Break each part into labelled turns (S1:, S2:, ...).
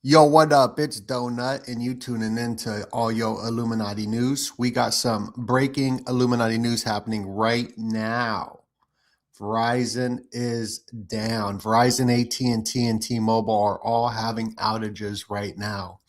S1: Yo, what up? It's Donut, and you tuning in to all your Illuminati news. We got some breaking Illuminati news happening right now. Verizon is down. Verizon, AT&T, and T-Mobile are all having outages right now.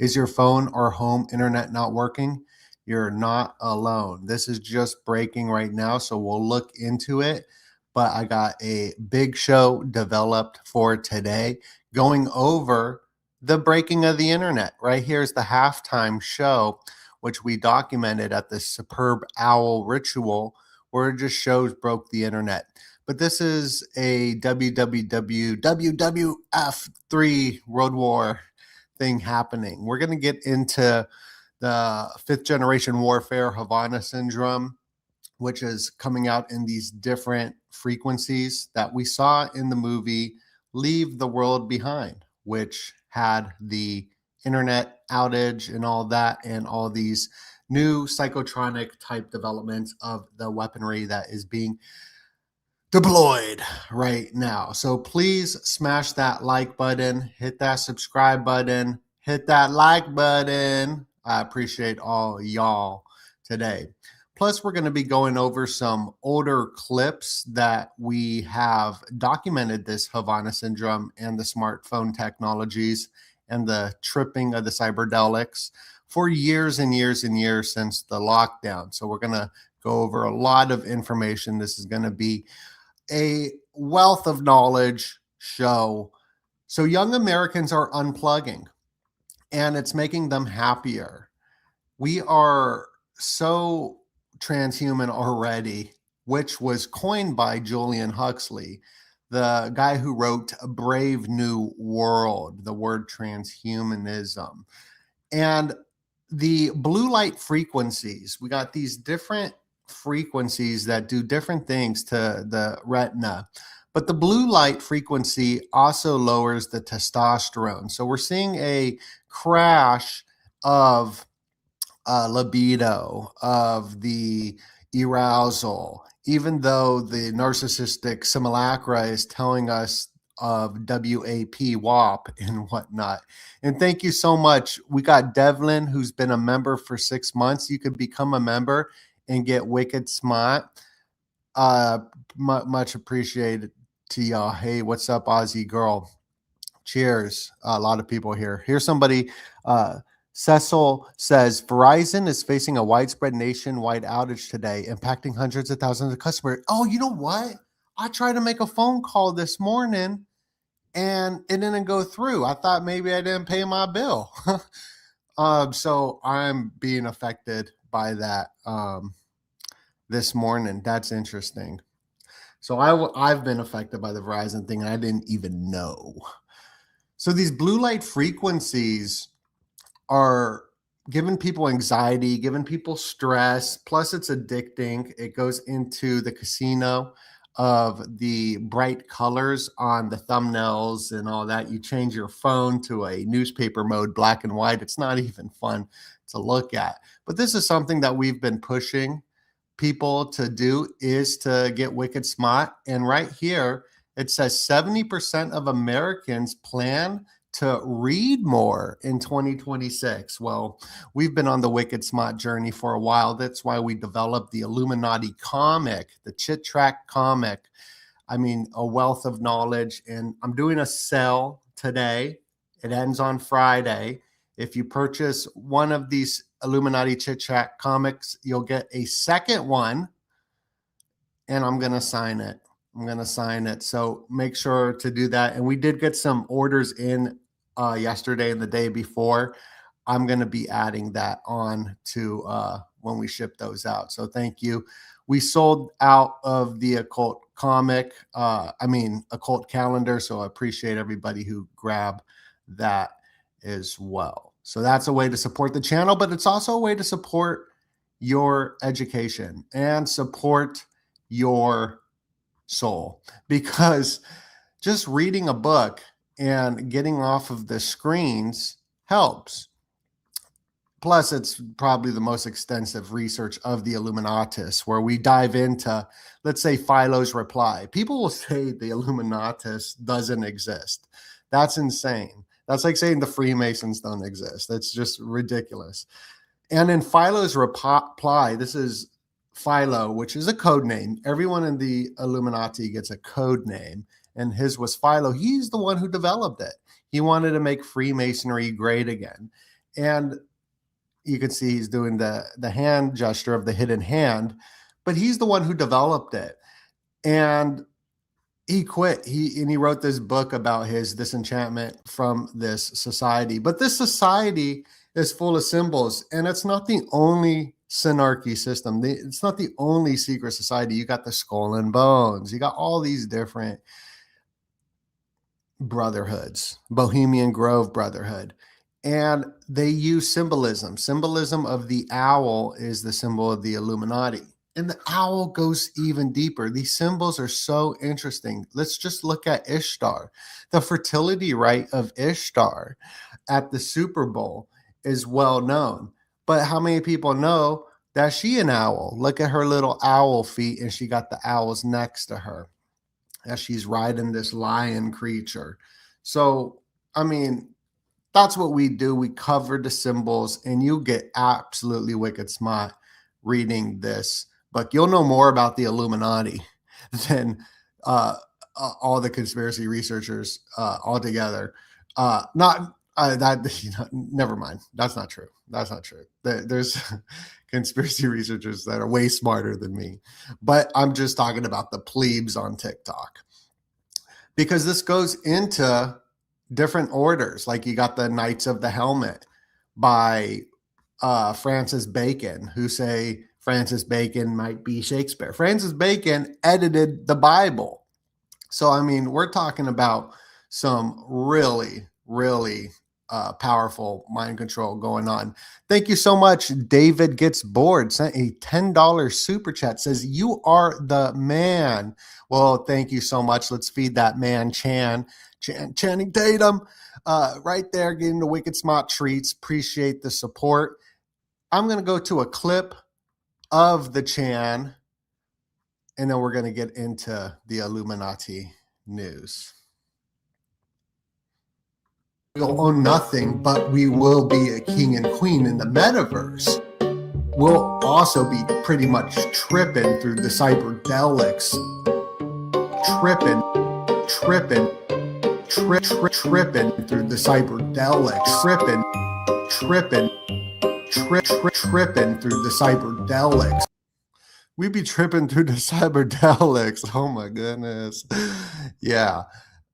S1: Is your phone or home internet not working? You're not alone. This is just breaking right now, so we'll look into it. But I got a big show developed for today going over the breaking of the internet. Right here is the halftime show, which we documented at the Superb Owl Ritual, where it just shows broke the internet. But this is a WWF3 World War thing happening. We're going to get into the fifth generation warfare, Havana syndrome, which is coming out in these different frequencies that we saw in the movie Leave the World Behind, which had the internet outage and all that, and all these new psychotronic type developments of the weaponry that is being deployed right now. So please smash that like button, hit that subscribe button, hit that like button. I appreciate all y'all today. Plus, we're going to be going over some older clips that we have documented this Havana syndrome and the smartphone technologies and the tripping of the cyberdelics for years and years and years since the lockdown. So we're going to go over a lot of information. This is going to be a wealth of knowledge show. So young Americans are unplugging, and it's making them happier. We are so transhuman already, which was coined by Julian Huxley, the guy who wrote A Brave New World, the word transhumanism. And the blue light frequencies, we got these different frequencies that do different things to the retina. But the blue light frequency also lowers the testosterone. So we're seeing a crash of libido, of the arousal, even though the narcissistic simulacra is telling us of WAP, and whatnot. And thank you so much. We got Devlin, who's been a member for 6 months. You could become a member and get wicked smart. Much appreciated to y'all. Hey, what's up, Aussie girl? Cheers. A lot of people here. Here's somebody. Cecil says Verizon is facing a widespread nationwide outage today, impacting hundreds of thousands of customers. Oh, you know what? I tried to make a phone call this morning and it didn't go through. I thought maybe I didn't pay my bill. So I'm being affected by that this morning. That's interesting. So I've been affected by the Verizon thing and I didn't even know. So these blue light frequencies are giving people anxiety, giving people stress. Plus, it's addicting. It goes into the casino of the bright colors on the thumbnails and all that. You change your phone to a newspaper mode, black and white. It's not even fun to look at. But this is something that we've been pushing people to do, is to get wicked smart. And right here, it says 70% of Americans plan to read more in 2026. Well, we've been on the wicked smart journey for a while. That's why we developed the Illuminati comic, the Chit Track comic. I mean, a wealth of knowledge. And I'm doing a sale today. It ends on Friday. If you purchase one of these Illuminati Chit Chat comics, you'll get a second one, and I'm going to sign it. So make sure to do that. And we did get some orders in yesterday and the day before. I'm going to be adding that on to when we ship those out. So thank you. We sold out of the occult comic, occult calendar. So I appreciate everybody who grabbed that as well. So that's a way to support the channel, but it's also a way to support your education and support your soul, because just reading a book and getting off of the screens helps. Plus, it's probably the most extensive research of the Illuminatis, where we dive into, let's say, Philo's reply. People will say the Illuminatis doesn't exist. That's insane. That's like saying the Freemasons don't exist. That's just ridiculous. And in Philo's reply, this is Philo, which is a code name. Everyone in the Illuminati gets a code name, and his was Philo. He's the one who developed it. He wanted to make Freemasonry great again. And you can see he's doing the hand gesture of the hidden hand, but he's the one who developed it. And he quit. He wrote this book about his disenchantment from this society. But this society is full of symbols, and it's not the only synarchy system. It's not the only secret society. You got the Skull and Bones. You got all these different brotherhoods, Bohemian Grove Brotherhood. And they use symbolism. Symbolism of the owl is the symbol of the Illuminati. And the owl goes even deeper. These symbols are so interesting. Let's just look at Ishtar. The fertility rite of Ishtar at the Super Bowl is well known. But how many people know that she an owl? Look at her little owl feet, and she got the owls next to her as she's riding this lion creature. So, I mean, that's what we do. We cover the symbols, and you get absolutely wicked smart reading this book. You'll know more about the Illuminati than all the conspiracy researchers altogether. Never mind. That's not true. That's not true. There's conspiracy researchers that are way smarter than me, but I'm just talking about the plebes on TikTok, because this goes into different orders. Like you got the Knights of the Helmet by Francis Bacon, who say Francis Bacon might be Shakespeare. Francis Bacon edited the Bible. So, I mean, we're talking about some really, really powerful mind control going on. Thank you so much. David Gets Bored sent a $10 super chat, says, "You are the man." Well, thank you so much. Let's feed that man Channing Tatum right there, getting the wicked smart treats. Appreciate the support. I'm going to go to a clip of the Chan, and then we're going to get into the Illuminati news. We'll own nothing, but we will be a king and queen in the metaverse. We'll also be pretty much tripping through the cyberdelics. Tripping through the cyberdelics. Tripping through the cyberdelics. We be tripping through the cyberdelics. Oh my goodness. Yeah.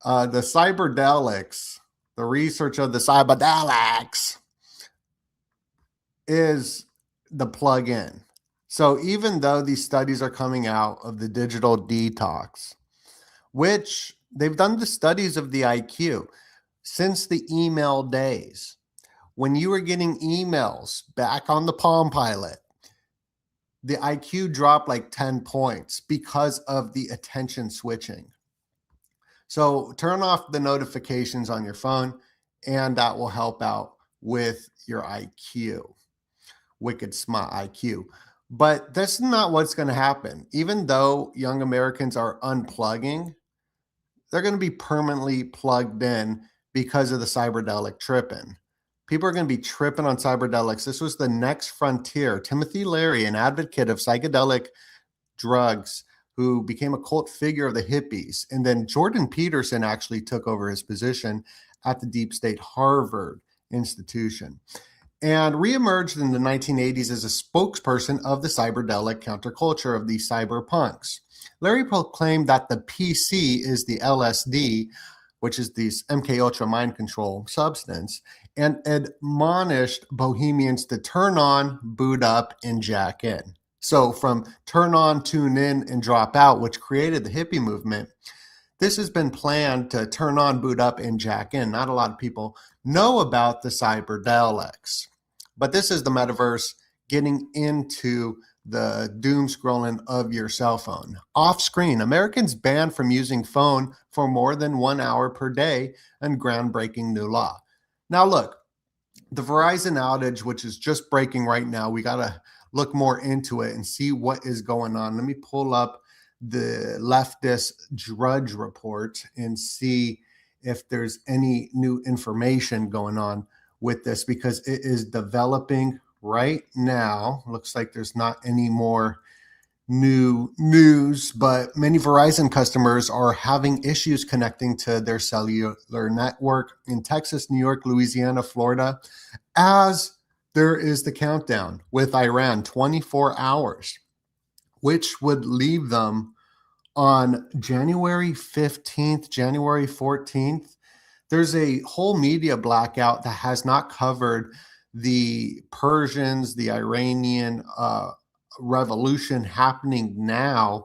S1: The cyberdelics, the research of the cyberdelics is the plug-in. So even though these studies are coming out of the digital detox, which they've done the studies of the IQ since the email days, when you were getting emails back on the Palm Pilot, the IQ dropped like 10 points because of the attention switching. So turn off the notifications on your phone, and that will help out with your IQ, wicked smart IQ. But that's not what's going to happen. Even though young Americans are unplugging, they're going to be permanently plugged in because of the cyberdelic tripping. People are going to be tripping on cyberdelics. This was the next frontier. Timothy Leary, an advocate of psychedelic drugs, who became a cult figure of the hippies. And then Jordan Peterson actually took over his position at the deep state Harvard institution and reemerged in the 1980s as a spokesperson of the cyberdelic counterculture of the cyberpunks. Larry proclaimed that the PC is the LSD, which is the MK Ultra mind control substance, and admonished bohemians to turn on, boot up, and jack in. So from turn on, tune in, and drop out, which created the hippie movement, this has been planned to turn on, boot up, and jack in. Not a lot of people know about the cyberdelics, but this is the metaverse getting into the doom scrolling of your cell phone. Off screen, Americans banned from using phone for more than 1 hour per day, and groundbreaking new law. Now look, the Verizon outage, which is just breaking right now, we got to look more into it and see what is going on. Let me pull up the leftist Drudge report and see if there's any new information going on with this, because it is developing right now. Looks like there's not any more new news, but many Verizon customers are having issues connecting to their cellular network in Texas, New York, Louisiana, Florida, as there is the countdown with Iran, 24 hours, which would leave them on January 15th, January 14th. There's a whole media blackout that has not covered the Persians, the Iranian revolution happening now,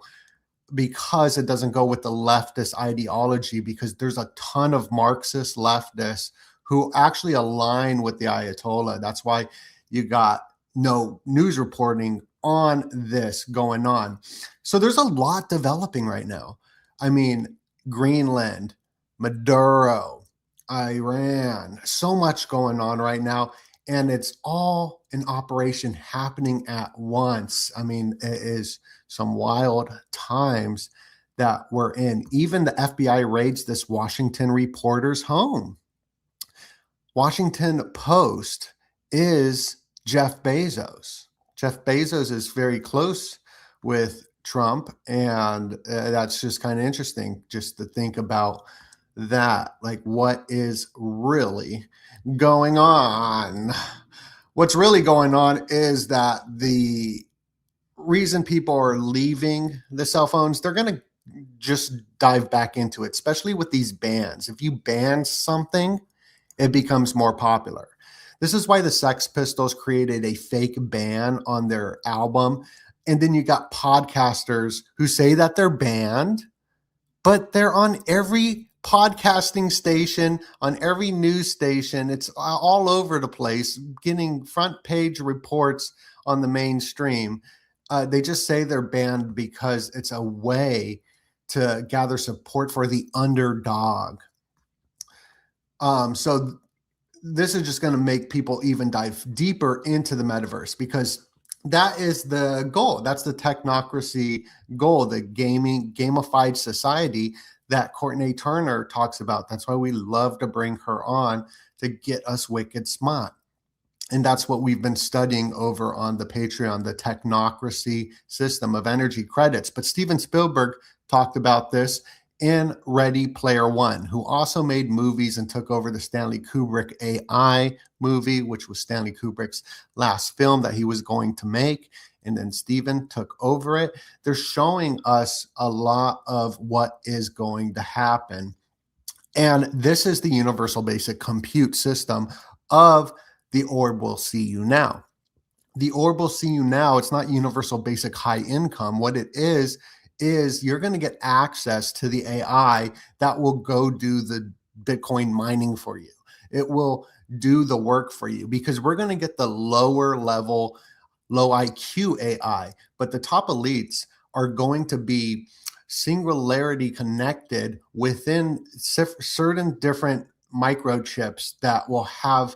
S1: because it doesn't go with the leftist ideology, because there's a ton of Marxist leftists who actually align with the Ayatollah. That's why you got no news reporting on this going on. So there's a lot developing right now. I mean, Greenland, Maduro, Iran, so much going on right now. And it's all an operation happening at once. I mean, it is some wild times that we're in. Even the FBI raids this Washington reporter's home. Washington Post is Jeff Bezos. Jeff Bezos is very close with Trump, and that's just kind of interesting just to think about that. Like, what is really going on? What's really going on is that the reason people are leaving the cell phones, they're going to just dive back into it, especially with these bans. If you ban something, it becomes more popular. This is why the Sex Pistols created a fake ban on their album. And then you got podcasters who say that they're banned, but they're on every podcasting station, on every news station. It's all over the place, getting front page reports on the mainstream. They just say they're banned because it's a way to gather support for the underdog. So this is just going to make people even dive deeper into the metaverse, because that is the goal. That's the technocracy goal, the gamified society that Courtney Turner talks about. That's why we love to bring her on, to get us wicked smart. And that's what we've been studying over on the Patreon, the technocracy system of energy credits. But Steven Spielberg talked about this in Ready Player One, who also made movies and took over the Stanley Kubrick AI movie, which was Stanley Kubrick's last film that he was going to make. And then Steven took over it. They're showing us a lot of what is going to happen. And this is the universal basic compute system of the orb will see you now. The orb will see you now. It's not universal basic high income. What it is you're going to get access to the AI that will go do the Bitcoin mining for you. It will do the work for you, because we're going to get the lower level, low IQ AI, but the top elites are going to be singularity connected within certain different microchips that will have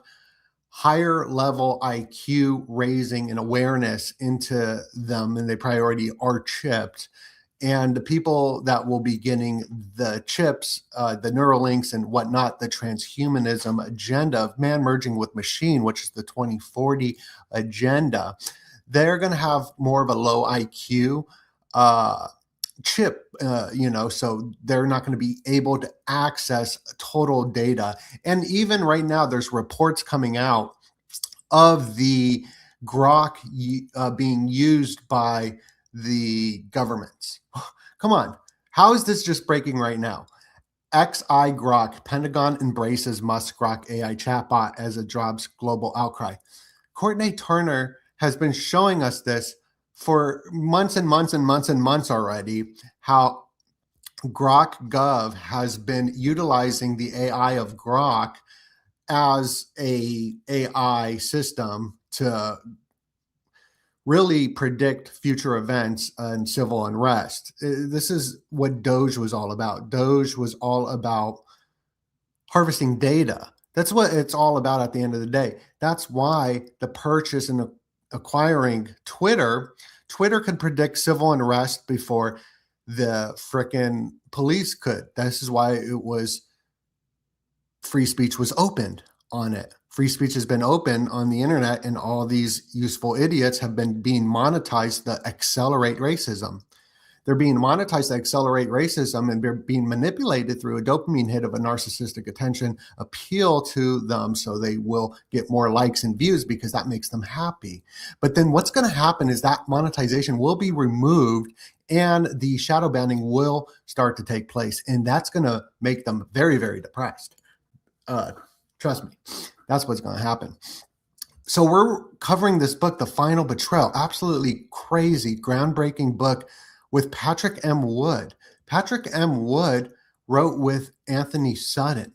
S1: higher level IQ raising and awareness into them, and they probably already are chipped. And the people that will be getting the chips, the Neuralinks and whatnot, the transhumanism agenda of man merging with machine, which is the 2040 agenda, they're going to have more of a low IQ chip, so they're not going to be able to access total data. And even right now, there's reports coming out of the Grok being used by the governments. Come on. How is this just breaking right now? XI Grok, Pentagon embraces Musk Grok AI chatbot as it drops global outcry. Courtney Turner has been showing us this for months and months and months and months already, how Grok Gov has been utilizing the AI of Grok as a AI system to really predict future events and civil unrest. This is what Doge was all about. Doge was all about harvesting data. That's what it's all about at the end of the day. That's why the purchase and acquiring Twitter could predict civil unrest before the frickin' police could. This is why it was free speech was opened on it. Free speech has been open on the internet, and all these useful idiots have been being monetized to accelerate racism. They're being monetized to accelerate racism, and they're being manipulated through a dopamine hit of a narcissistic attention appeal to them, so they will get more likes and views because that makes them happy. But then what's going to happen is that monetization will be removed and the shadow banning will start to take place. And that's going to make them very, very depressed. Trust me, that's what's going to happen. So we're covering this book, The Final Betrayal, absolutely crazy, groundbreaking book with Patrick M. Wood. Patrick M. Wood wrote with Anthony Sutton.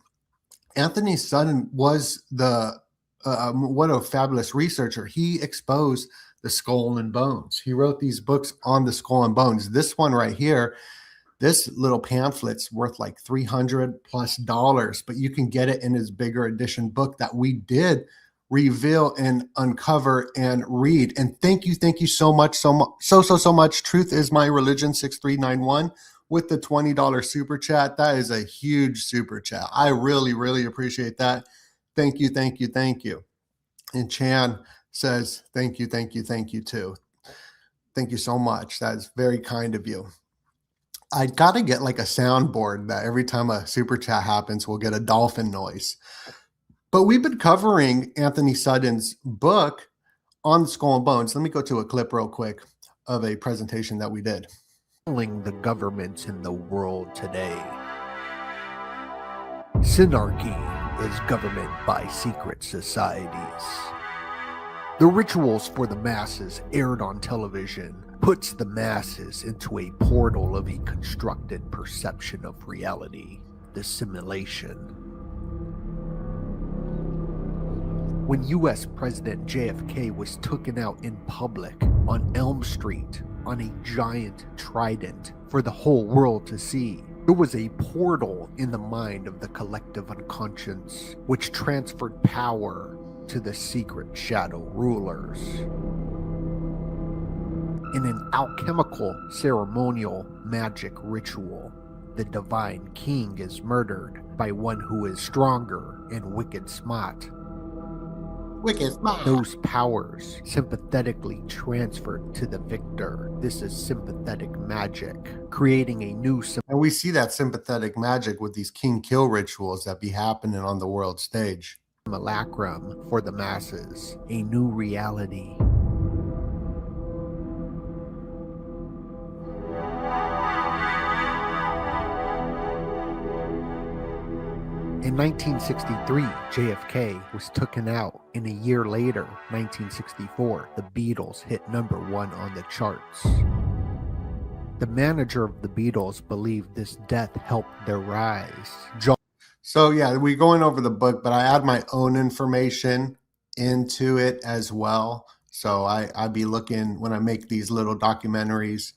S1: Anthony Sutton was what a fabulous researcher. He exposed the skull and bones. He wrote these books on the skull and bones. This one right here, this little pamphlet's worth like $300+, but you can get it in his bigger edition book that we did reveal and uncover and read. And thank you so much, so much. Truth is my religion 6391 with the $20 super chat. That is a huge super chat. I really, really appreciate that. Thank you. And Chan says thank you too. Thank you so much. That is very kind of you. I got to get like a soundboard that every time a super chat happens, we'll get a dolphin noise. But we've been covering Anthony Sutton's book on the skull and bones. Let me go to a clip real quick of a presentation that we did.
S2: The governments in the world today. Synarchy is government by secret societies. The rituals for the masses aired on television puts the masses into a portal of a constructed perception of reality, the simulation. When US President JFK was taken out in public on Elm Street on a giant trident for the whole world to see, there was a portal in the mind of the collective unconscious which transferred power to the secret shadow rulers. In an alchemical ceremonial magic ritual, the divine king is murdered by one who is stronger and wicked smart. Those powers sympathetically transferred to the victor. This is sympathetic magic, creating a new
S1: and we see that sympathetic magic with these king kill rituals that be happening on the world stage.
S2: Simulacrum for the masses, a new reality. In 1963, JFK was taken out, and a year later, 1964, the Beatles hit #1 on the charts. The manager of the Beatles believed this death helped their rise.
S1: So yeah, we're going over the book, but I add my own information into it as well. So I be looking, when I make these little documentaries,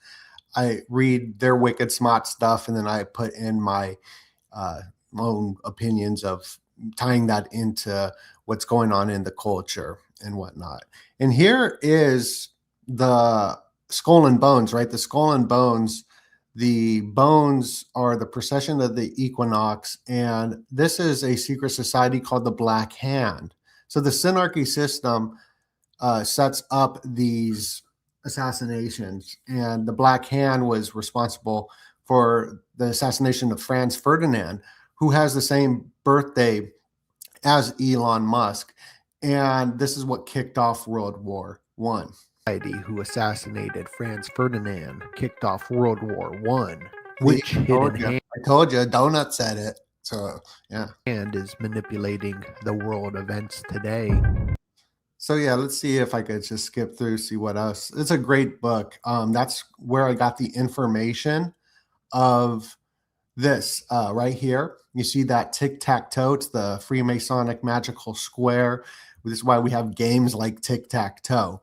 S1: I read their wicked smart stuff, and then I put in my own opinions of tying that into what's going on in the culture and whatnot. And here is the skull and bones, right? The skull and bones, the bones are the procession of the equinox. And this is a secret society called the Black Hand. So the Synarchy system sets up these assassinations, and the Black Hand was responsible for the assassination of Franz Ferdinand, who has the same birthday as Elon Musk. And this is what kicked off World War I.
S2: Who assassinated Franz Ferdinand kicked off World War I, which
S1: I told you, Donut said it. So, yeah.
S2: And is manipulating the world events today.
S1: So, yeah, let's see if I could just skip through, see what else. It's a great book. That's where I got the information of this right here. You see that tic-tac-toe? It's the Freemasonic magical square. This is why we have games like tic-tac-toe.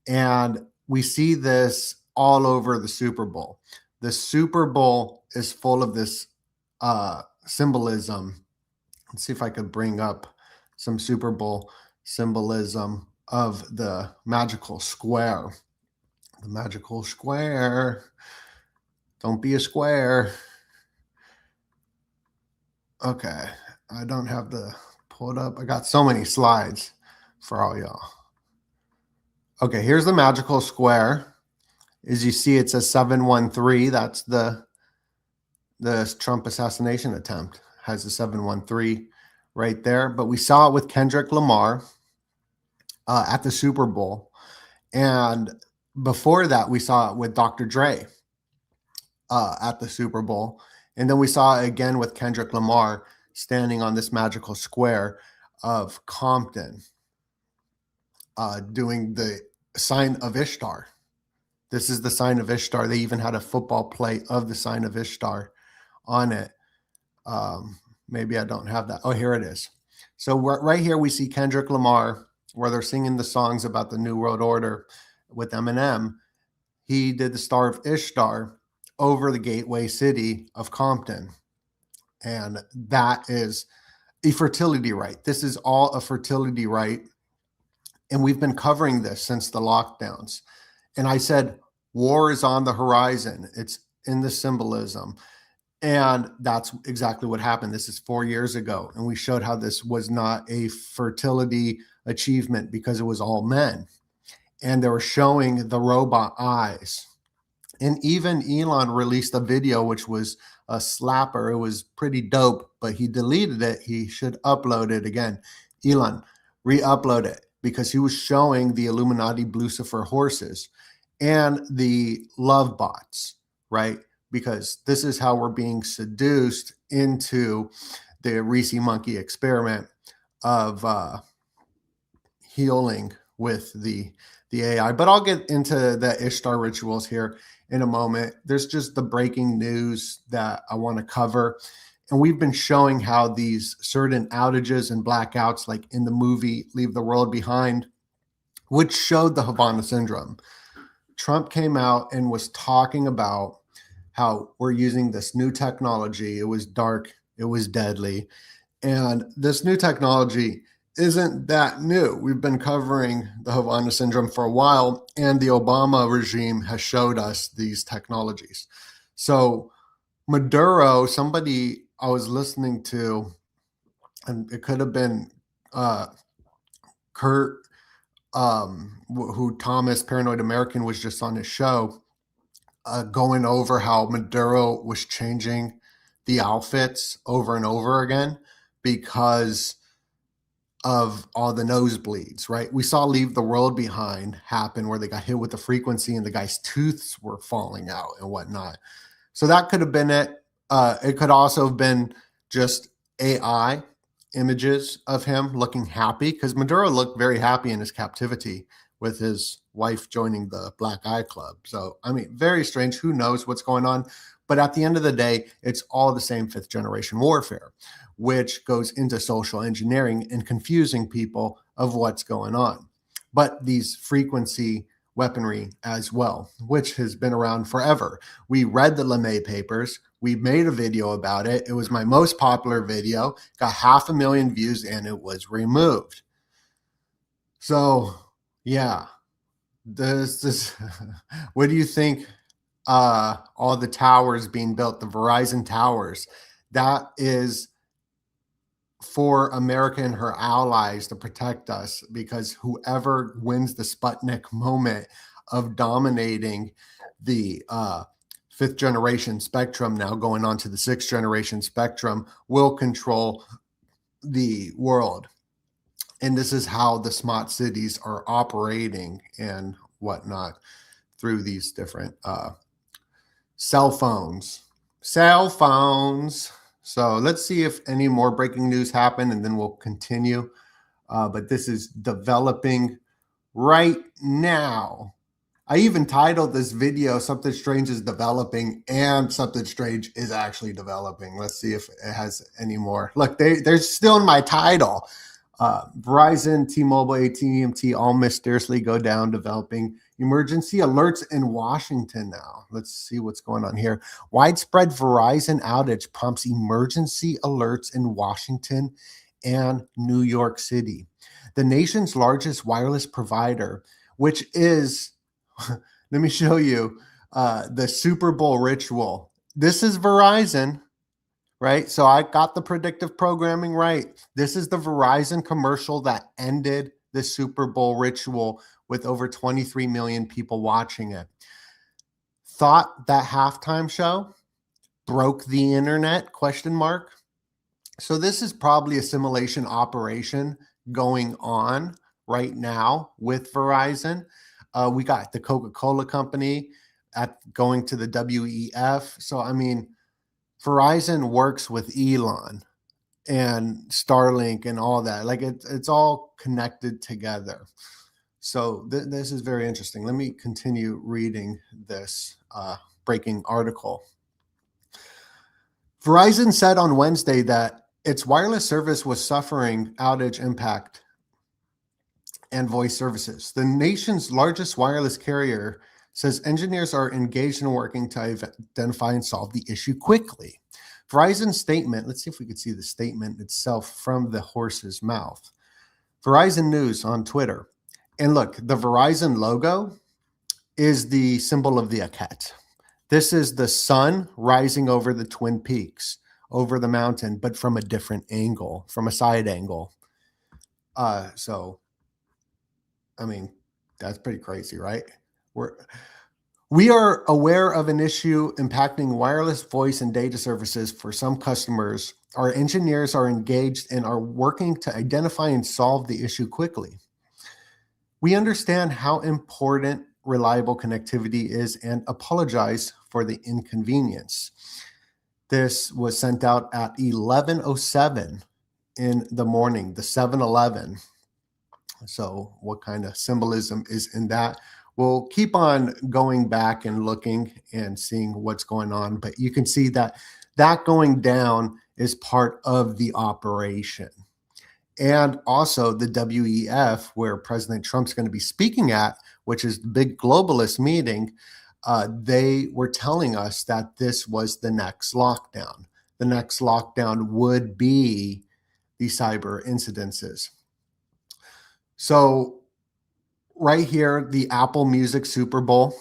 S1: And we see this all over the Super Bowl. The Super Bowl is full of this symbolism. Let's see if I could bring up some Super Bowl symbolism of the magical square. The magical square. Don't be a square. Okay. I don't have the pulled up. I got so many slides for all y'all. Okay, here's the magical square. As you see, it says 713. That's the Trump assassination attempt. Has the 713 right there. But we saw it with Kendrick Lamar at the Super Bowl. And before that, we saw it with Dr. Dre at the Super Bowl. And then we saw it again with Kendrick Lamar standing on this magical square of Compton doing the sign of Ishtar. This is the sign of Ishtar. They even had a football plate of the sign of Ishtar on it. Maybe I don't have that. Oh, here it is. So right here we see Kendrick Lamar where they're singing the songs about the New World Order with Eminem. He did the Star of Ishtar over the gateway city of Compton. And that is a fertility rite. This is all a fertility rite. And we've been covering this since the lockdowns. And I said, war is on the horizon. It's in the symbolism. And that's exactly what happened. This is 4 years ago. And we showed how this was not a fertility achievement because it was all men. And they were showing the robot eyes. And even Elon released a video, which was a slapper. It was pretty dope, but he deleted it. He should upload it again. Elon, re-upload it, because he was showing the Illuminati Lucifer horses and the love bots, right? Because this is how we're being seduced into the Reese monkey experiment of healing with the AI. But I'll get into the Ishtar rituals here in a moment. There's just the breaking news that I want to cover. And we've been showing how these certain outages and blackouts, like in the movie Leave the World Behind, which showed the Havana syndrome. Trump came out and was talking about how we're using this new technology. It was dark, it was deadly. And this new technology isn't that new. We've been covering the Havana syndrome for a while, and the Obama regime has showed us these technologies. So Maduro, somebody I was listening to, and it could have been Kurt, who Thomas, Paranoid American, was just on his show, going over how Maduro was changing the outfits over and over again because of all the nosebleeds, right? We saw Leave the World Behind happen where they got hit with the frequency and the guy's tooths were falling out and whatnot. So that could have been it. It could also have been just AI images of him looking happy, because Maduro looked very happy in his captivity with his wife joining the Black Eye Club. So, I mean, very strange. Who knows what's going on? But at the end of the day, it's all the same fifth generation warfare, which goes into social engineering and confusing people of what's going on. But these frequency weaponry as well, which has been around forever. We read the LeMay papers. We made a video about it. It was my most popular video, got 500,000 views, and it was removed. So, yeah, this what do you think? All the towers being built, the Verizon towers, that is for America and her allies to protect us, because whoever wins the Sputnik moment of dominating the fifth generation spectrum, now going on to the sixth generation spectrum, will control the world. And this is how the smart cities are operating and whatnot through these different cell phones. So let's see if any more breaking news happen, and then we'll continue. But this is developing right now. I even titled this video, Something Strange is Developing, and Something Strange is actually developing. Let's see if it has any more. Look, they're still in my title. Verizon, T-Mobile, AT&T all mysteriously go down, developing emergency alerts in Washington now. Let's see what's going on here. Widespread Verizon outage prompts emergency alerts in Washington and New York City. The nation's largest wireless provider, which is, let me show you the Super Bowl ritual. This is Verizon. right? So I got the predictive programming right. This is the Verizon commercial that ended the Super Bowl ritual with over 23 million people watching it. Thought that halftime show broke the internet, question mark. So this is probably a simulation operation going on right now with Verizon. We got the Coca-Cola company at going to the WEF. So I mean, Verizon works with Elon and Starlink and all that. Like it's all connected together. So this is very interesting. Let me continue reading this breaking article. Verizon said on Wednesday that its wireless service was suffering outage impact and voice services. The nation's largest wireless carrier says engineers are engaged in working to identify and solve the issue quickly. Verizon's statement, let's see if we could see the statement itself from the horse's mouth. Verizon News on Twitter. And look, the Verizon logo is the symbol of the cat. This is the sun rising over the Twin Peaks, over the mountain, but from a different angle, from a side angle. So, I mean, that's pretty crazy, right? We are aware of an issue impacting wireless voice and data services for some customers. Our engineers are engaged and are working to identify and solve the issue quickly. We understand how important reliable connectivity is and apologize for the inconvenience. This was sent out at 11:07 in the morning, the 7-Eleven. So what kind of symbolism is in that? We'll keep on going back and looking and seeing what's going on, but you can see that that going down is part of the operation. And also the WEF, where President Trump's going to be speaking at, which is the big globalist meeting, they were telling us that this was the next lockdown. The next lockdown would be the cyber incidences. So right here, the Apple Music Super Bowl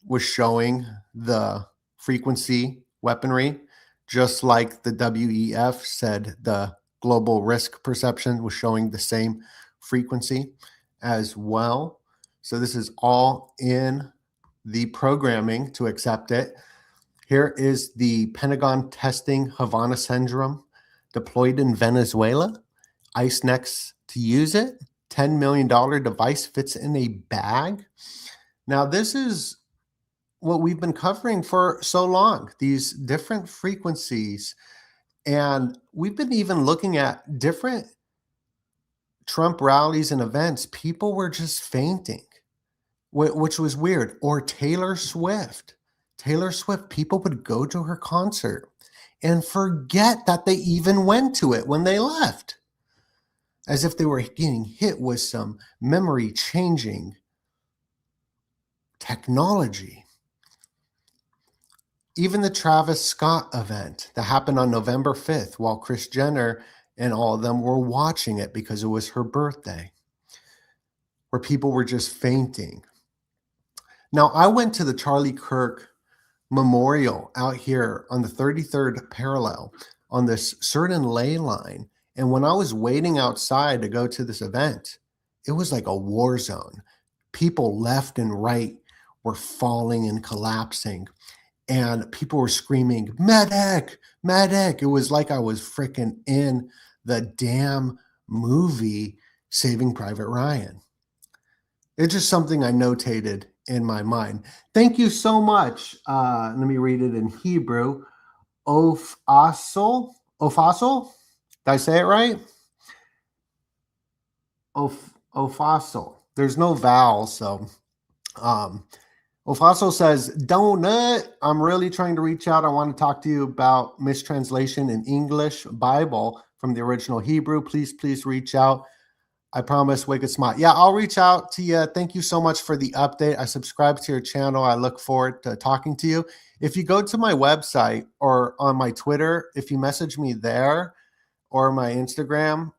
S1: was showing the frequency weaponry, just like the WEF said the global risk perception was showing the same frequency as well. So this is all in the programming to accept it. Here is the Pentagon testing Havana syndrome deployed in Venezuela. ICE next to use it. $10 million device fits in a bag. Now, this is what we've been covering for so long, these different frequencies. And we've been even looking at different Trump rallies and events. People were just fainting, which was weird. Or Taylor Swift. Taylor Swift, people would go to her concert and forget that they even went to it when they left, as if they were getting hit with some memory changing technology. Even the Travis Scott event that happened on November 5th, while Kris Jenner and all of them were watching it because it was her birthday, where people were just fainting. Now, I went to the Charlie Kirk Memorial out here on the 33rd parallel on this certain ley line. And when I was waiting outside to go to this event, it was like a war zone. People left and right were falling and collapsing. And people were screaming, medic, medic. It was like I was freaking in the damn movie Saving Private Ryan. It's just something I notated in my mind. Thank you so much. Let me read it in Hebrew. Ofasol. Did I say it right? Ofasol. There's no vowel, so Ofaso says, Donut, I'm really trying to reach out. I want to talk to you about mistranslation in English Bible from the original Hebrew. Please reach out. I promise, Wicked Smart. Yeah, I'll reach out to you. Thank you so much for the update. I subscribe to your channel. I look forward to talking to you. If you go to my website or on my Twitter, if you message me there or my Instagram,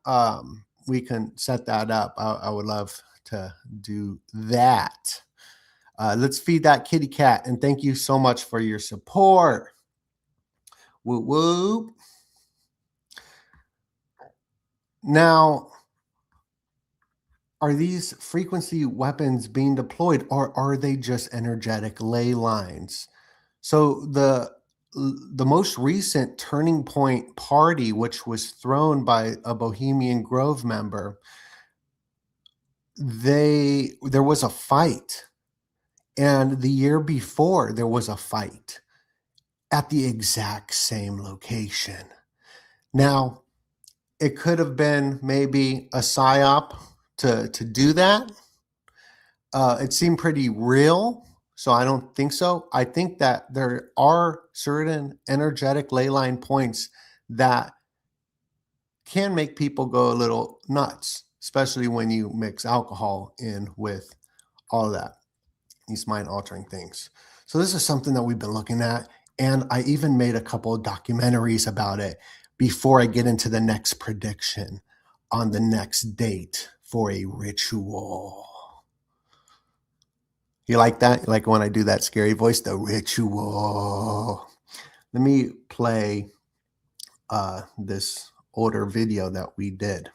S1: we can set that up. I would love to do that. Let's feed that kitty cat. And thank you so much for your support. Whoop, whoop. Now, are these frequency weapons being deployed, or are they just energetic ley lines? So the most recent Turning Point party, which was thrown by a Bohemian Grove member, there was a fight, and the year before there was a fight at the exact same location. Now, it could have been maybe a psyop to do that. It seemed pretty real, so I don't think so. I think that there are certain energetic ley line points that can make people go a little nuts, especially when you mix alcohol in with all of that, these mind altering things. So this is something that we've been looking at, and I even made a couple of documentaries about it before I get into the next prediction on the next date for a ritual. You like that? You like when I do that scary voice? The ritual. Let me play this older video that we did.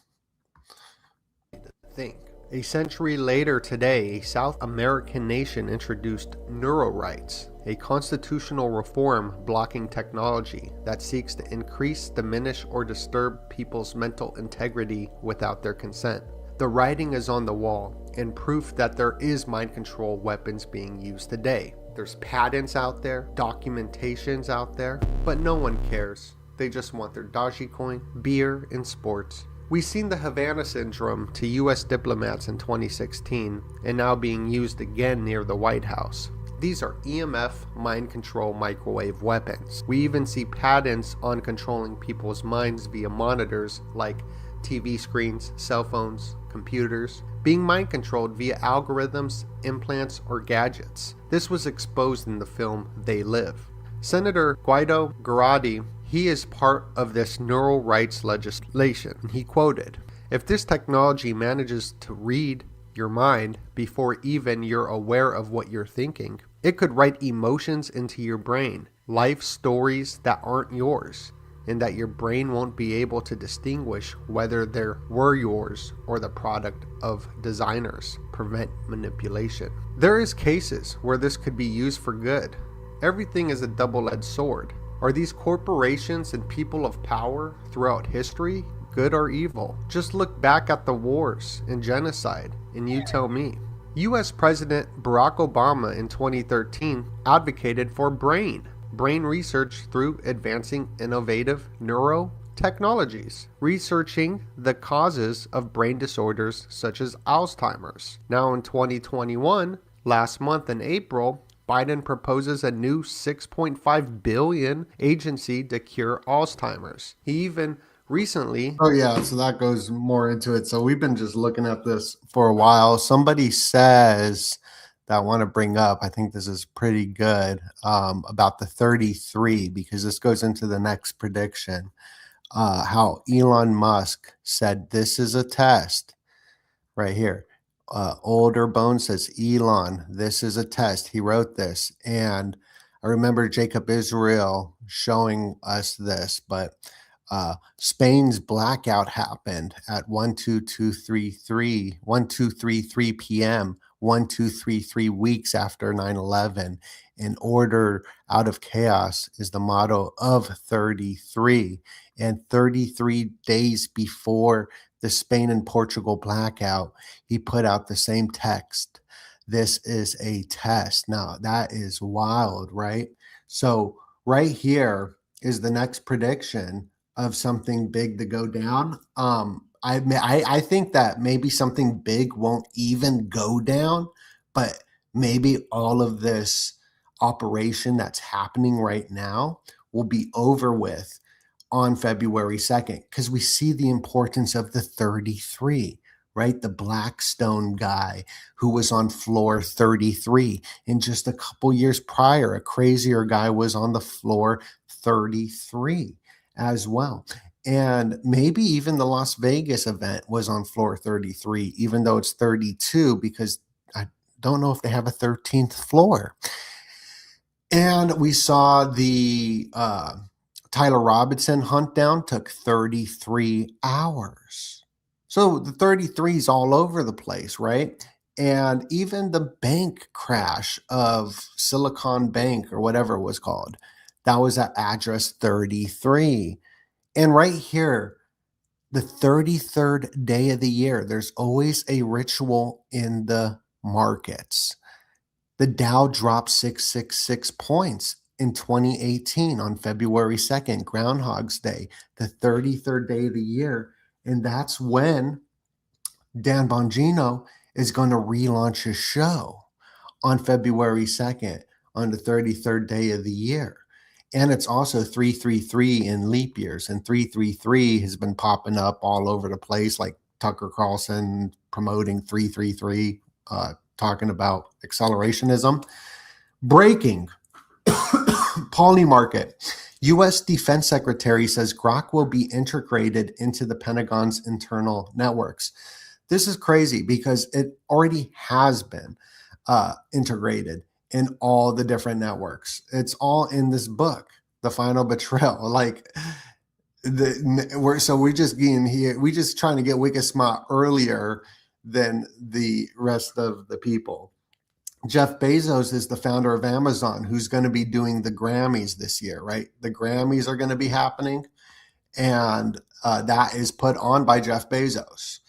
S2: Think. A century later today, a South American nation introduced Neuro rights, a constitutional reform blocking technology that seeks to increase, diminish, or disturb people's mental integrity without their consent. The writing is on the wall, and proof that there is mind control weapons being used today. There's patents out there, documentations out there, but no one cares. They just want their Dogecoin, beer, and sports. We've seen the Havana syndrome to US diplomats in 2016, and now being used again near the White House. These are EMF mind control microwave weapons. We even see patents on controlling people's minds via monitors like TV screens, cell phones, computers, being mind controlled via algorithms, implants, or gadgets. This was exposed in the film They Live. Senator Guido Guardi, he is part of this neural rights legislation. He quoted, "If this technology manages to read your mind before even you're aware of what you're thinking, it could write emotions into your brain, life stories that aren't yours, and that your brain won't be able to distinguish whether they were yours or the product of designers. Prevent manipulation." There is cases where this could be used for good. Everything is a double-edged sword. Are these corporations and people of power throughout history good or evil? Just look back at the wars and genocide, and you tell me. US President Barack Obama in 2013 advocated for brain research through advancing innovative neuro technologies, researching the causes of brain disorders such as Alzheimer's. Now in 2021, last month in April, Biden proposes a new $6.5 billion agency to cure Alzheimer's. He even recently...
S1: Oh yeah, so that goes more into it. So we've been just looking at this for a while. Somebody says that I want to bring up, I think this is pretty good, about the 33, because this goes into the next prediction. How Elon Musk said this is a test right here. Older Bone says, Elon, this is a test. He wrote this. And I remember Jacob Israel showing us this, but Spain's blackout happened at 1233 p.m., 1233 weeks after 9/11. In order out of chaos is the motto of 33. And 33 days before the Spain and Portugal blackout, he put out the same text. This is a test. Now, that is wild, right? So right here is the next prediction of something big to go down. I think that maybe something big won't even go down, but maybe all of this operation that's happening right now will be over with on February 2nd, because we see the importance of the 33, right? The Blackstone guy who was on floor 33. And just a couple years prior, a crazier guy was on the floor 33 as well. And maybe even the Las Vegas event was on floor 33, even though it's 32, because I don't know if they have a 13th floor. And we saw the Tyler Robinson hunt down took 33 hours. So the 33 is all over the place, right? And even the bank crash of Silicon Bank or whatever it was called, that was at address 33. And right here, the 33rd day of the year, there's always a ritual in the markets. The Dow dropped 666 points in 2018 on February 2nd, Groundhog's Day, the 33rd day of the year. And that's when Dan Bongino is going to relaunch his show on February 2nd on the 33rd day of the year. And it's also 333 in leap years. And 333 has been popping up all over the place, like Tucker Carlson promoting 333, talking about accelerationism. Breaking Polymarket. U.S. Defense Secretary says Grok will be integrated into the Pentagon's internal networks. This is crazy because it already has been integrated in all the different networks. It's all in this book, The Final Betrayal. Like, we're just getting here. We just trying to get Wicked Smart earlier than the rest of the people. Jeff Bezos is the founder of Amazon, who's going to be doing the Grammys this year, right? The Grammys are going to be happening, and that is put on by Jeff Bezos.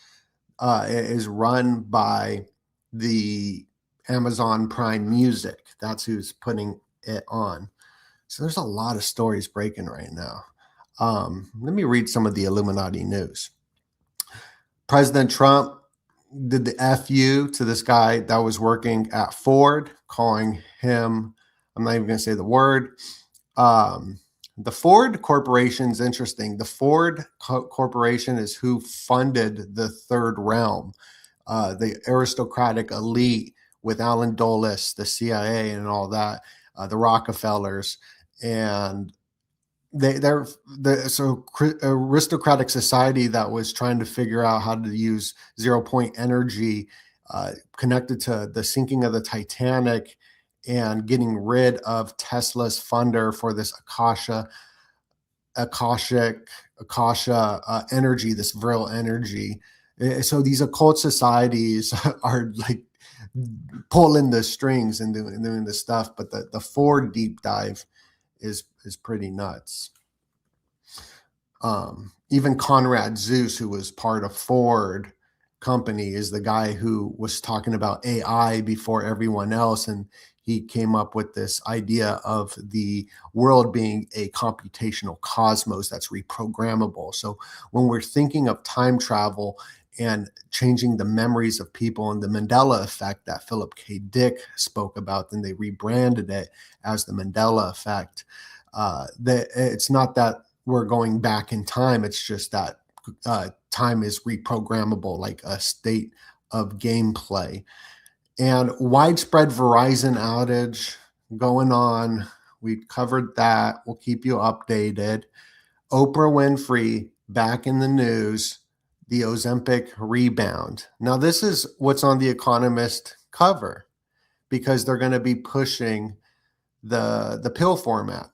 S1: It is run by the Amazon Prime Music. That's who's putting it on. So there's a lot of stories breaking right now. Let me read some of the Illuminati news. President Trump did the FU to this guy that was working at Ford, calling him, I'm not even going to say the word. The Ford Corporation is interesting. The Ford Corporation is who funded the Third Realm, the aristocratic elite with Alan Dulles, the CIA and all that, the Rockefellers, and they're so aristocratic society that was trying to figure out how to use 0 point energy connected to the sinking of the Titanic and getting rid of Tesla's funder for this Akasha energy, this virile energy. So these occult societies are like pulling the strings and doing this stuff. But the Ford deep dive is pretty nuts. Even Conrad Zeus, who was part of Ford company, is the guy who was talking about AI before everyone else. And he came up with this idea of the world being a computational cosmos that's reprogrammable. So when we're thinking of time travel and changing the memories of people and the Mandela effect that Philip K. Dick spoke about, then they rebranded it as the Mandela effect. It's not that we're going back in time. It's just that time is reprogrammable, like a state of gameplay. And widespread Verizon outage going on. We covered that. We'll keep you updated. Oprah Winfrey back in the news. The Ozempic rebound. Now, this is what's on the Economist cover because they're going to be pushing the pill format.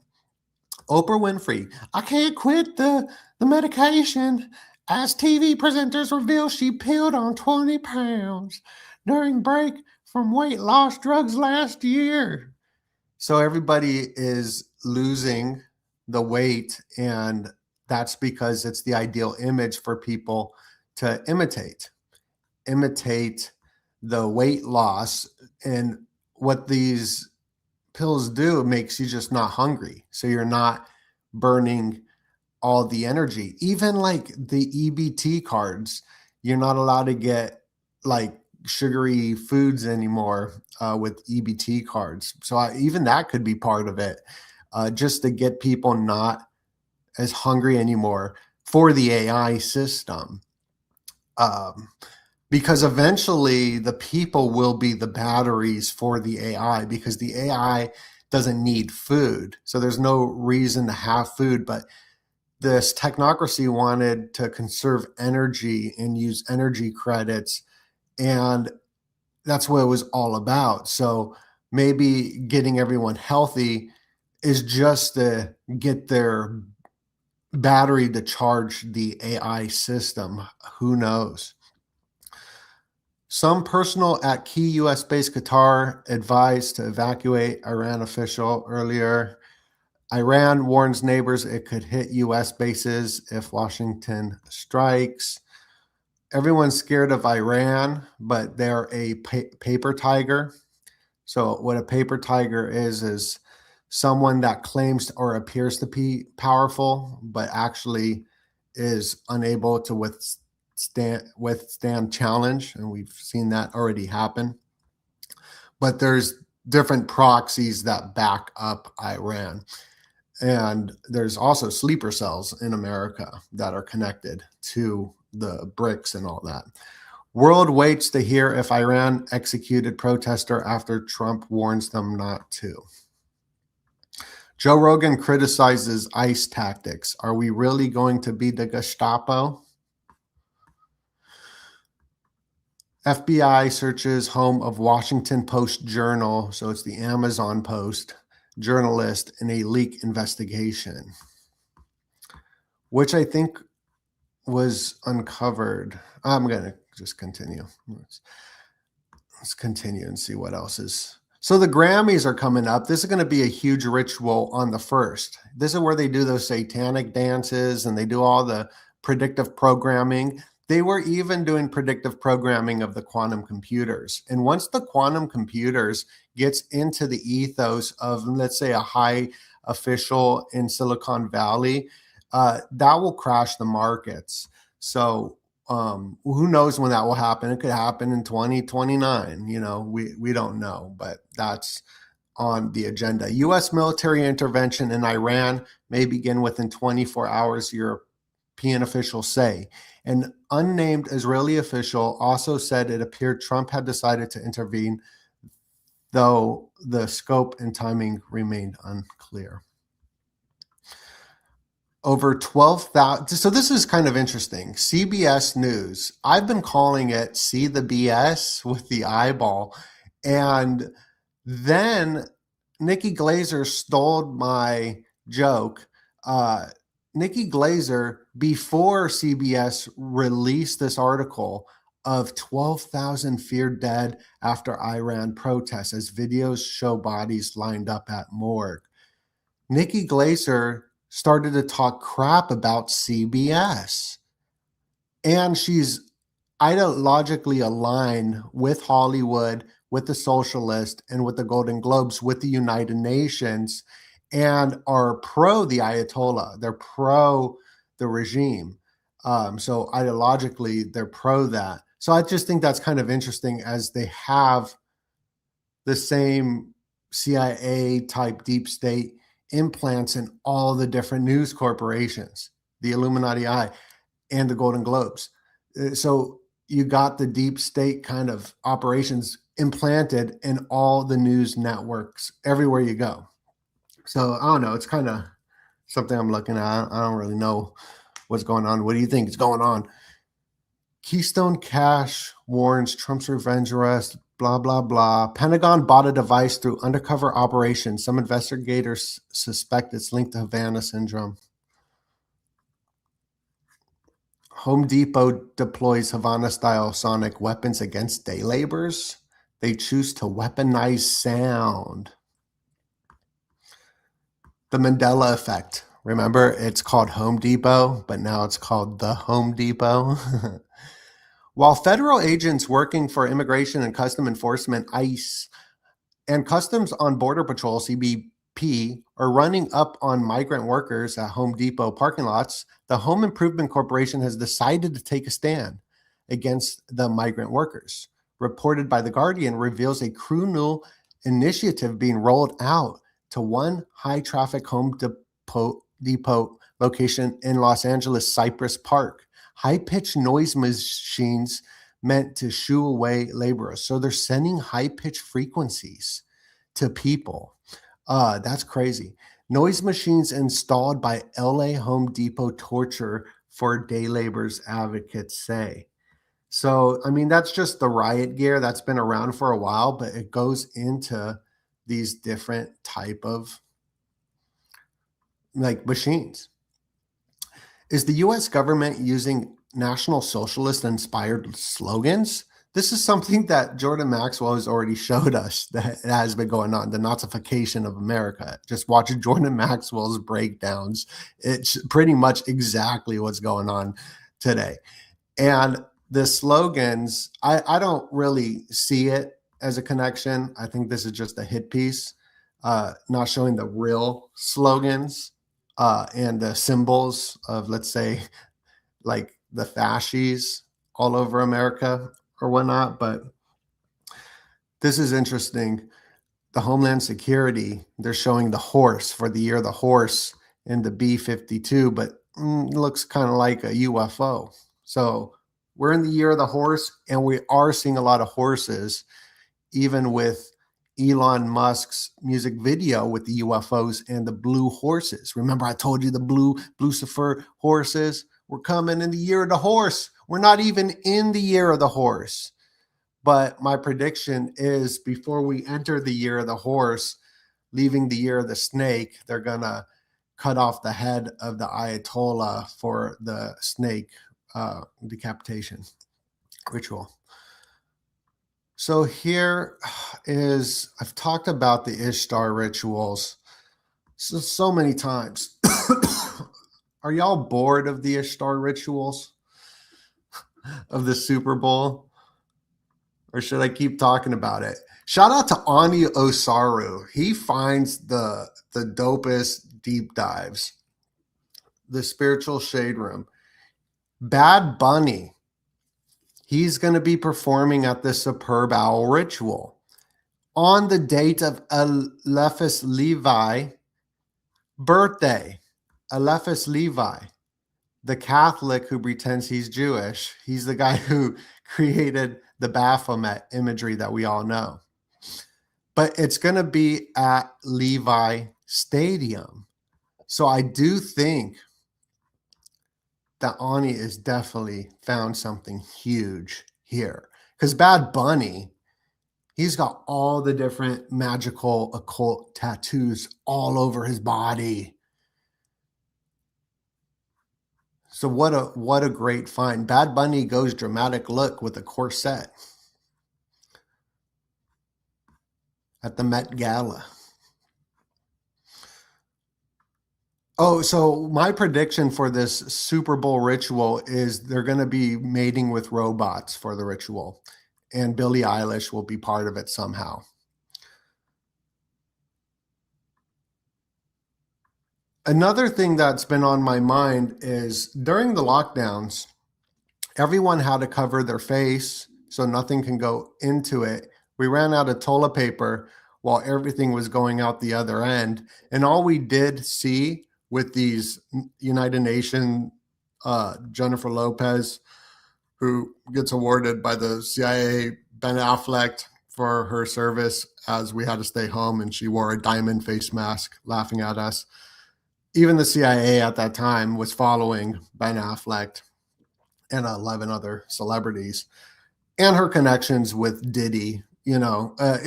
S1: Oprah Winfrey, I can't quit the medication. As TV presenters reveal, she peeled on 20 pounds during break from weight loss drugs last year. So everybody is losing the weight, and that's because it's the ideal image for people to imitate the weight loss. And what these pills do, it makes you just not hungry. So you're not burning all the energy. Even like the EBT cards, you're not allowed to get like sugary foods anymore with EBT cards. So even that could be part of it, just to get people not as hungry anymore for the AI system. Because eventually the people will be the batteries for the AI, because the AI doesn't need food. So there's no reason to have food, but this technocracy wanted to conserve energy and use energy credits. And that's what it was all about. So maybe getting everyone healthy is just to get their battery to charge the AI system. Who knows? Some personnel at key U.S. base Qatar advised to evacuate Iran official earlier. Iran warns neighbors it could hit U.S. bases if Washington strikes. Everyone's scared of Iran, but they're a paper tiger. So what a paper tiger is someone that claims or appears to be powerful, but actually is unable to withstand challenge, and we've seen that already happen. But there's different proxies that back up Iran. And there's also sleeper cells in America that are connected to the BRICS and all that. World waits to hear if Iran executed protester after Trump warns them not to. Joe Rogan criticizes ICE tactics. Are we really going to be the Gestapo? FBI searches home of Washington Post journal, so it's the Amazon Post, journalist in a leak investigation, which I think was uncovered. I'm going to just continue. Let's continue and see what else is. So the Grammys are coming up. This is going to be a huge ritual on the 1st. This is where they do those satanic dances and they do all the predictive programming. They were even doing predictive programming of the quantum computers. And once the quantum computers gets into the ethos of, let's say, a high official in Silicon Valley, that will crash the markets. So who knows when that will happen? It could happen in 2029. We don't know, but that's on the agenda. U.S. military intervention in Iran may begin within 24 hours, European officials say. An unnamed Israeli official also said it appeared Trump had decided to intervene, though the scope and timing remained unclear. Over 12,000. So this is kind of interesting. CBS News. I've been calling it "See the BS" with the eyeball. And then Nikki Glaser stole my joke. Nikki Glaser, before CBS released this article of 12,000 feared dead after Iran protests as videos show bodies lined up at morgue, Nikki Glaser started to talk crap about CBS. And she's ideologically aligned with Hollywood, with the socialist, and with the Golden Globes, with the United Nations, and are pro the Ayatollah. They're pro the regime. So ideologically, they're pro that. So I just think that's kind of interesting, as they have the same CIA type deep state implants in all the different news corporations, the Illuminati Eye and the Golden Globes. So you got the deep state kind of operations implanted in all the news networks everywhere you go. So I don't know. It's kind of something I'm looking at. I don't really know what's going on. What do you think is going on? Keystone Cash warns Trump's revenge arrest, blah, blah, blah. Pentagon bought a device through undercover operations. Some investigators suspect it's linked to Havana syndrome. Home Depot deploys Havana-style sonic weapons against day laborers. They choose to weaponize sound. The Mandela effect. Remember, it's called Home Depot, but now it's called the Home Depot. While federal agents working for Immigration and Custom Enforcement, ICE, and Customs on Border Patrol, CBP, are running up on migrant workers at Home Depot parking lots, the Home Improvement Corporation has decided to take a stand against the migrant workers. Reported by The Guardian reveals a criminal initiative being rolled out to one high-traffic Home Depot location in Los Angeles, Cypress Park. High-pitched noise machines meant to shoo away laborers. So they're sending high-pitched frequencies to people. That's crazy. Noise machines installed by LA Home Depot torture for day laborers, advocates say. So, I mean, that's just the riot gear that's been around for a while, but it goes into these different type of like machines. Is the US government using National Socialist inspired slogans? This is something that Jordan Maxwell has already showed us that it has been going on, the Nazification of America. Just watch Jordan Maxwell's breakdowns. It's pretty much exactly what's going on today. And the slogans, I don't really see it as a connection. I think this is just a hit piece, not showing the real slogans and the symbols of, let's say, like the fascies all over America or whatnot. But this is interesting. The Homeland Security, they're showing the horse for the year of the horse in the B-52, but it looks kind of like a UFO. So we're in the year of the horse, and we are seeing a lot of horses, even with Elon Musk's music video with the UFOs and the blue horses. Remember, I told you the blue Lucifer horses? We're coming in the year of the horse. We're not even in the year of the horse. But my prediction is before we enter the year of the horse, leaving the year of the snake, they're going to cut off the head of the Ayatollah for the snake decapitation ritual. So here is, I've talked about the Ishtar rituals so many times. Are y'all bored of the Ishtar rituals of the Super Bowl? Or should I keep talking about it? Shout out to Ani Osaru. He finds the dopest deep dives. The Spiritual Shade Room. Bad Bunny. He's going to be performing at the Superb Owl Ritual on the date of Eliphas Levi birthday. Eliphas Levi, the Catholic who pretends he's Jewish. He's the guy who created the Baphomet imagery that we all know. But it's going to be at Levi Stadium. So I do think that Ani is definitely found something huge here. Because Bad Bunny, he's got all the different magical occult tattoos all over his body. So what a great find. Bad Bunny goes dramatic look with a corset at the Met Gala. Oh, so my prediction for this Super Bowl ritual is they're going to be mating with robots for the ritual, and Billie Eilish will be part of it somehow. Another thing that's been on my mind is during the lockdowns, everyone had to cover their face so nothing can go into it. We ran out of toilet paper while everything was going out the other end. And all we did see with these United Nations, Jennifer Lopez, who gets awarded by the CIA, Ben Affleck, for her service as we had to stay home and she wore a diamond face mask laughing at us. Even the CIA at that time was following Ben Affleck and 11 other celebrities and her connections with Diddy. You know, I'm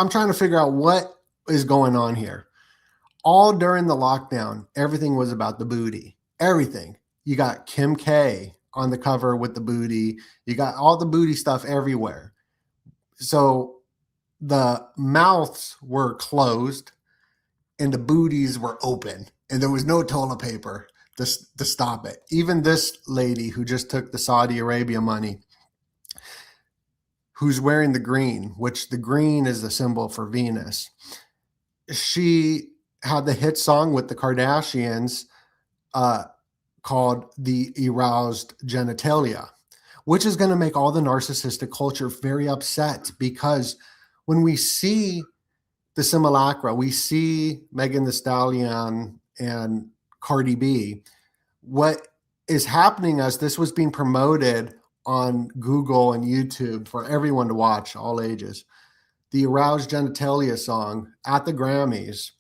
S1: trying to figure out what is going on here. All during the lockdown, everything was about the booty. Everything. You got Kim K on the cover with the booty. You got all the booty stuff everywhere. So the mouths were closed and the booties were open, and there was no toilet paper to stop it. Even this lady who just took the Saudi Arabia money, who's wearing the green, which the green is the symbol for Venus. She had the hit song with the Kardashians called The Aroused Genitalia, which is going to make all the narcissistic culture very upset, because when we see the simulacra, we see Megan Thee Stallion and Cardi B, what is happening as this was being promoted on Google and YouTube for everyone to watch, all ages, the Aroused Genitalia song at the Grammys,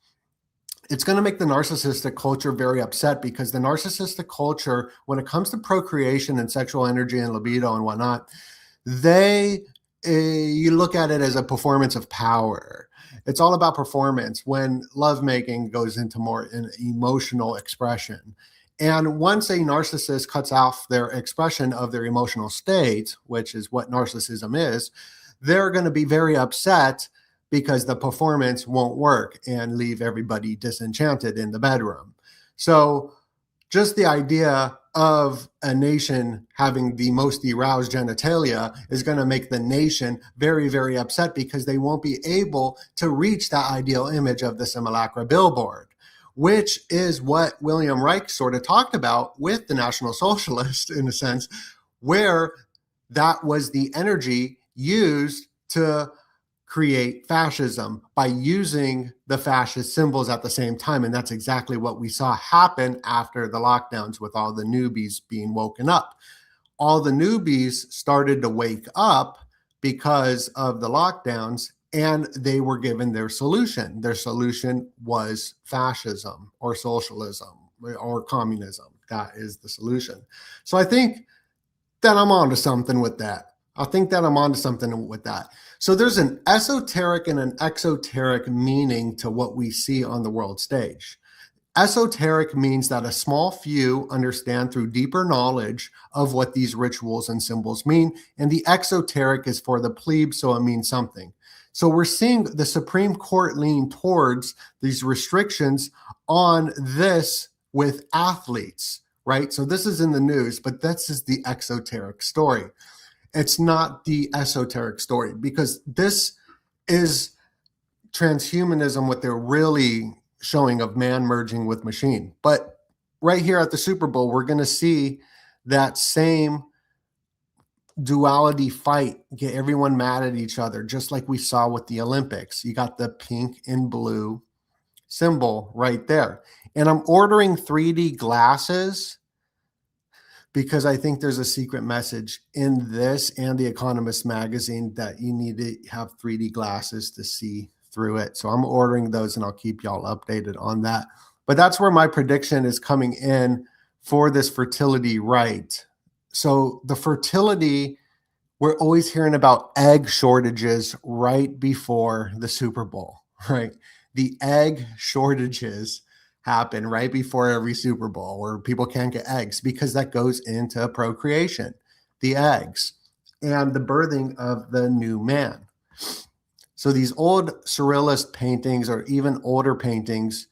S1: it's going to make the narcissistic culture very upset, because the narcissistic culture, when it comes to procreation and sexual energy and libido and whatnot, they you look at it as a performance of power. It's all about performance when lovemaking goes into more an emotional expression. And once a narcissist cuts off their expression of their emotional state, which is what narcissism is, they're going to be very upset because the performance won't work and leave everybody disenchanted in the bedroom. So just the idea of a nation having the most aroused genitalia is going to make the nation very, very upset because they won't be able to reach that ideal image of the simulacra billboard, which is what William Reich sort of talked about with the National Socialist, in a sense, where that was the energy used to create fascism by using the fascist symbols at the same time. And that's exactly what we saw happen after the lockdowns with all the newbies being woken up. All the newbies started to wake up because of the lockdowns, and they were given their solution. Their solution was fascism or socialism or communism. That is the solution. So I think that I'm onto something with that. I think that I'm onto something with that. So there's an esoteric and an exoteric meaning to what we see on the world stage. Esoteric means that a small few understand through deeper knowledge of what these rituals and symbols mean, and the exoteric is for the plebe, so it means something. So we're seeing the Supreme Court lean towards these restrictions on this with athletes, right? So this is in the news, but this is the exoteric story. It's not the esoteric story, because this is transhumanism, what they're really showing of man merging with machine. But right here at the Super Bowl, we're going to see that same duality fight, get everyone mad at each other, just like we saw with the Olympics. You got the pink and blue symbol right there. And I'm ordering 3D glasses because I think there's a secret message in this and the Economist magazine that you need to have 3D glasses to see through it. So I'm ordering those and I'll keep y'all updated on that. But that's where my prediction is coming in for this fertility rite. So the fertility, we're always hearing about egg shortages right before the Super Bowl, right? The egg shortages happen right before every Super Bowl where people can't get eggs because that goes into procreation, the eggs, and the birthing of the new man. So these old surrealist paintings or even older paintings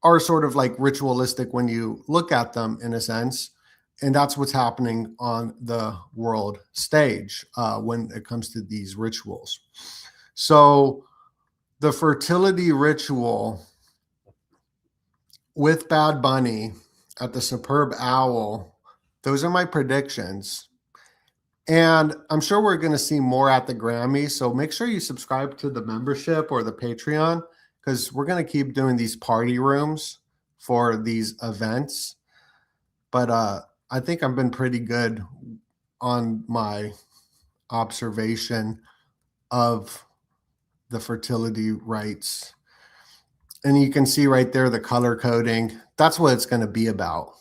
S1: are sort of like ritualistic when you look at them in a sense. And that's what's happening on the world stage when it comes to these rituals. So the fertility ritual with Bad Bunny at the Superb Owl, those are my predictions. And I'm sure we're going to see more at the Grammys. So make sure you subscribe to the membership or the Patreon, because we're going to keep doing these party rooms for these events. But I think I've been pretty good on my observation of the fertility rites. And you can see right there the color coding. That's what it's going to be about.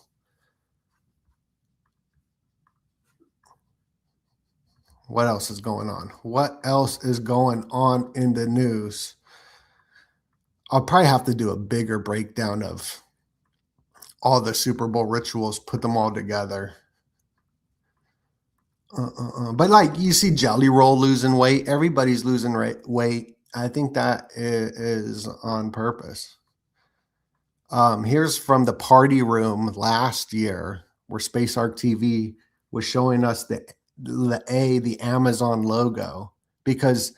S1: What else is going on? What else is going on in the news? I'll probably have to do a bigger breakdown of all the Super Bowl rituals, put them all together. But like you see Jelly Roll losing weight, everybody's losing weight. I think that is on purpose. Here's from the party room last year where Space Arc TV was showing us the Amazon logo, because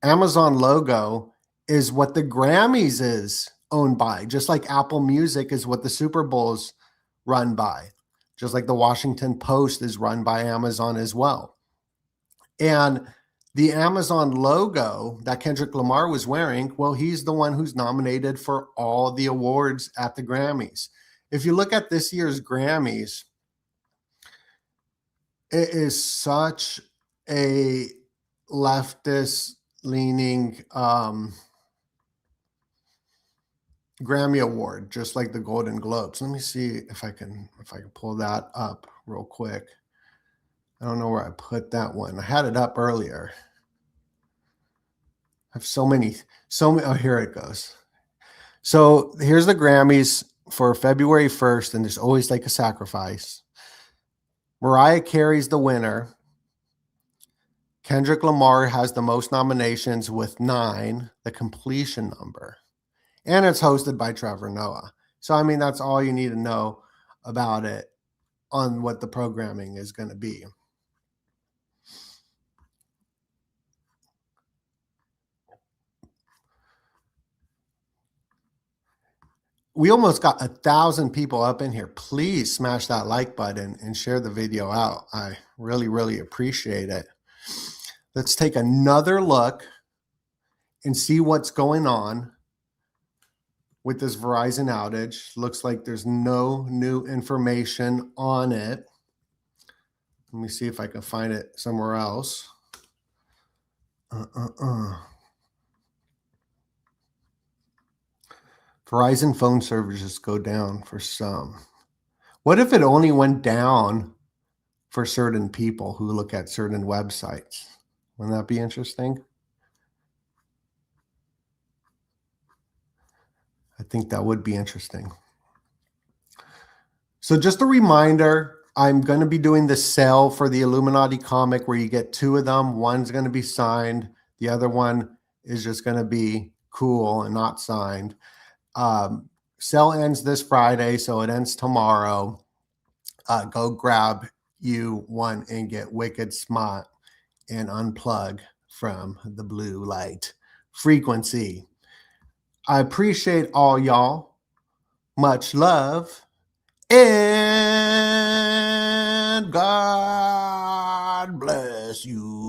S1: Amazon logo is what the Grammys is owned by, just like Apple Music is what the Super Bowl's run by, just like the Washington Post is run by Amazon as well. And the Amazon logo that Kendrick Lamar was wearing, well, he's the one who's nominated for all the awards at the Grammys. If you look at this year's Grammys, it is such a leftist leaning Grammy award, just like the Golden Globes. Let me see if I can pull that up real quick. I don't know where I put that one. I had it up earlier. I have so many. Oh, here it goes. So here's the Grammys for February 1st, and there's always like a sacrifice. Mariah Carey's the winner. Kendrick Lamar has the most nominations with 9, the completion number. And it's hosted by Trevor Noah. So, I mean, that's all you need to know about it on what the programming is going to be. We almost got 1,000 people up in here. Please smash that like button and share the video out. I really, really appreciate it. Let's take another look and see what's going on with this Verizon outage. Looks like there's no new information on it. Let me see if I can find it somewhere else. Verizon phone services go down for some. What if it only went down for certain people who look at certain websites? Wouldn't that be interesting? I think that would be interesting. So just a reminder, I'm going to be doing the sale for the Illuminati comic where you get 2 of them. One's going to be signed. The other one is just going to be cool and not signed. Sale ends this Friday, so it ends tomorrow. Go grab you one and get wicked smart and unplug from the blue light frequency. I appreciate all y'all. Much love. And God bless you.